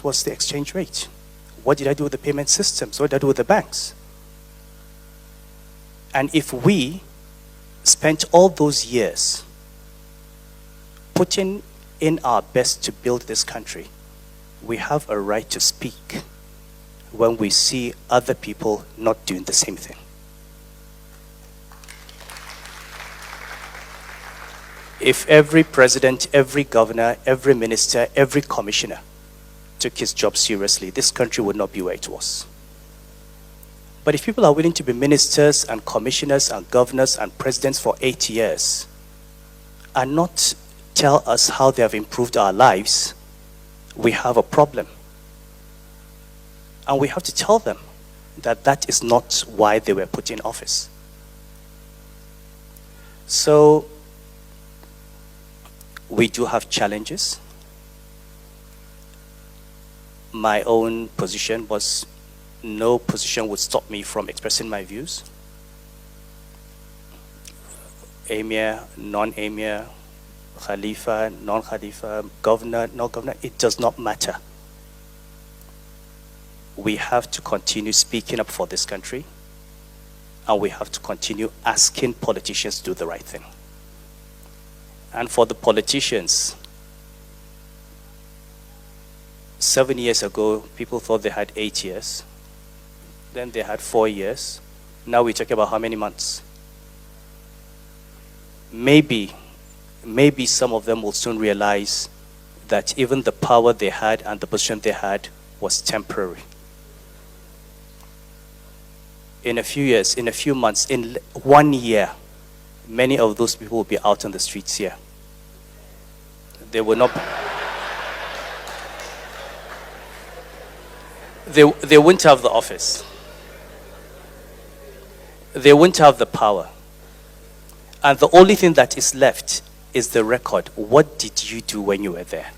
what was the exchange rate? What did I do with the payment systems? What did I do with the banks? And if we spent all those years putting in our best to build this country, we have a right to speak when we see other people not doing the same thing. If every president, every governor, every minister, every commissioner took his job seriously, this country would not be where it was. But if people are willing to be ministers and commissioners and governors and presidents for 8 years and not tell us how they have improved our lives, we have a problem. And we have to tell them that that is not why they were put in office. So, we do have challenges. My own position was no position would stop me from expressing my views. Emir, non-emir, Khalifa, non-Khalifa, governor, no governor, it does not matter. We have to continue speaking up for this country, and we have to continue asking politicians to do the right thing. And for the politicians, 7 years ago, people thought they had 8 years. Then they had 4 years. Now we're talking about how many months? Maybe some of them will soon realize that even the power they had and the position they had was temporary. In a few years, in a few months, in 1 year, many of those people will be out on the streets here. They will not. They won't have the office. They won't have the power. And the only thing that is left is the record. What did you do when you were there?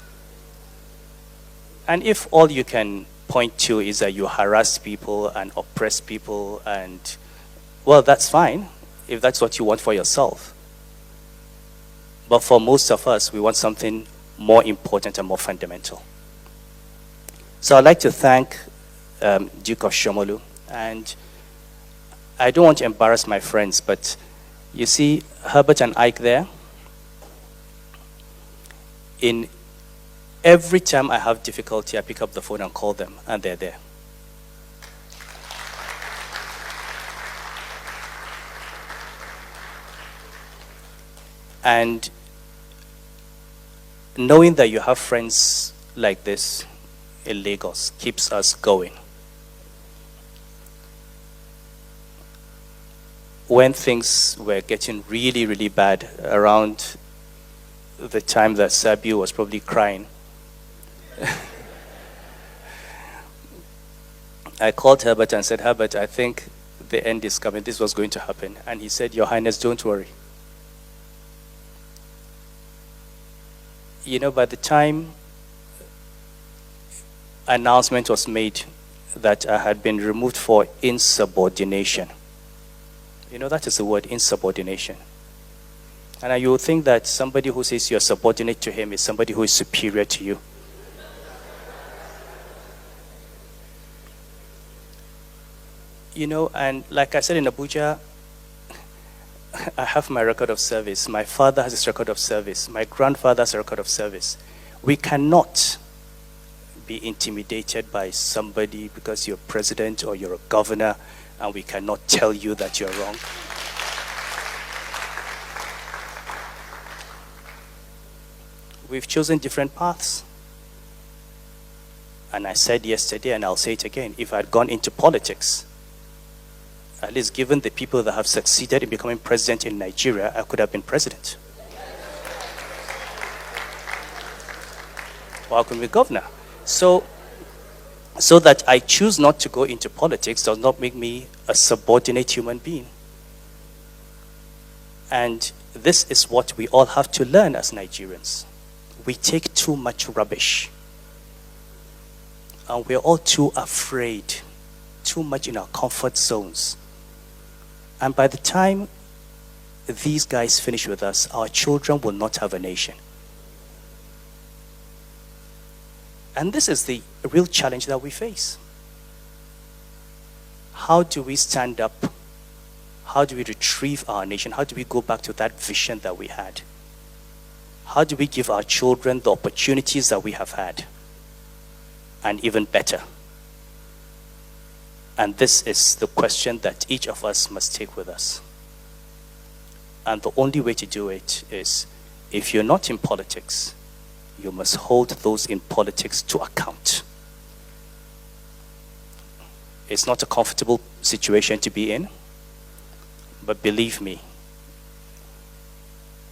And if all you can point to is that you harass people and oppress people, and, well, that's fine if that's what you want for yourself. But for most of us, we want something more important and more fundamental. So I'd like to thank Duke of Shomolu. And I don't want to embarrass my friends, but you see Herbert and Ike there? In every time I have difficulty, I pick up the phone and call them, and they're there. And knowing that you have friends like this in Lagos keeps us going. When things were getting really, really bad around the time that Sabiu was probably crying, I called Herbert and said, Herbert, I think the end is coming. This was going to happen. And he said, Your Highness, don't worry. You know, by the time announcement was made that I had been removed for insubordination, you know, that is the word, insubordination. And you would think that somebody who says you're subordinate to him is somebody who is superior to you. You know, and like I said in Abuja, I have my record of service. My father has his record of service. My grandfather has a record of service. We cannot be intimidated by somebody because you're president or you're a governor, and we cannot tell you that you're wrong. We've chosen different paths. And I said yesterday, and I'll say it again, if I had gone into politics, at least given the people that have succeeded in becoming president in Nigeria, I could have been president. Or I could be governor. So that I choose not to go into politics does not make me a subordinate human being. And this is what we all have to learn as Nigerians. We take too much rubbish. And we're all too afraid, too much in our comfort zones. And by the time these guys finish with us, our children will not have a nation. And this is the real challenge that we face. How do we stand up? How do we retrieve our nation? How do we go back to that vision that we had? How do we give our children the opportunities that we have had? And even better. And this is the question that each of us must take with us. And the only way to do it is, if you're not in politics, you must hold those in politics to account. It's not a comfortable situation to be in, but believe me,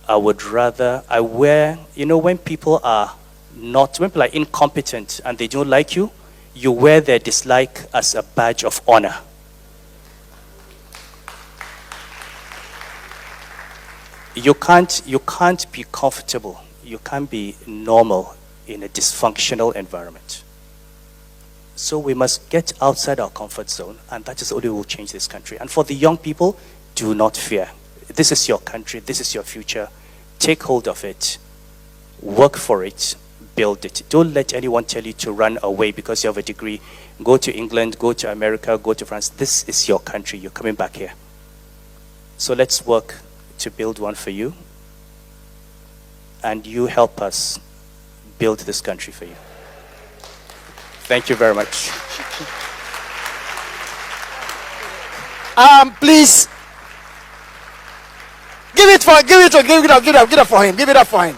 when people are incompetent and they don't like you, you wear their dislike as a badge of honor. You can't be comfortable. You can't be normal in a dysfunctional environment. So we must get outside our comfort zone, and that is the only way we'll change this country. And for the young people, do not fear. This is your country. This is your future. Take hold of it. Work for it. Build it. Don't let anyone tell you to run away because you have a degree. Go to England, go to America, go to France. This is your country. You're coming back here. So let's work to build one for you. And you help us build this country for you. Thank you very much. Please give it up for him. Give it up for him.